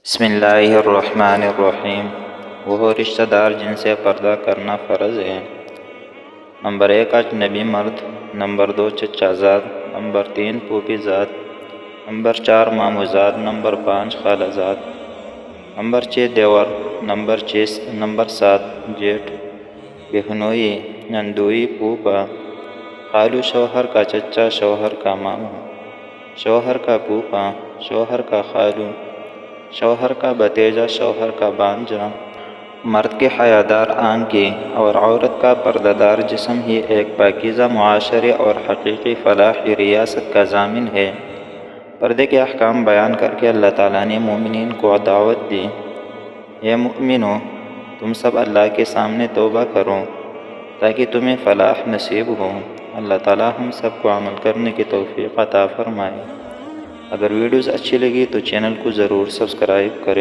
بسم اللہ الرحمن الرحیم۔ وہ رشتہ دار جن سے پردہ کرنا فرض ہے۔ نمبر 1 اجنبی مرد، نمبر 2 چچا زاد، نمبر 3 پھوپھی زاد، نمبر 4 ماموں زاد، نمبر 5 خالہ زاد، نمبر 6 دیور، نمبر 7 جیٹھ، بہنوئی، نندوئی، پھوپھا، خالو شوہر کا چچا، شوہر کا ماموں، شوہر کا پھوپھا، شوہر کا خالو، شوہر کا بھتیجا، شوہر کا بھانجا۔ مرد کے حیادار آنکھیں اور عورت کا پردہ دار جسم ہی ایک پاکیزہ معاشرے اور حقیقی فلاحی ریاست کا ضامن ہے۔ پردے کے احکام بیان کر کے اللہ تعالیٰ نے مومنین کو دعوت دی، اے مومنو، تم سب اللہ کے سامنے توبہ کرو تاکہ تمہیں فلاح نصیب ہو۔ اللہ تعالیٰ ہم سب کو عمل کرنے کی توفیق عطا فرمائے۔ اگر ویڈیوز اچھی لگی تو چینل کو ضرور سبسکرائب کریں۔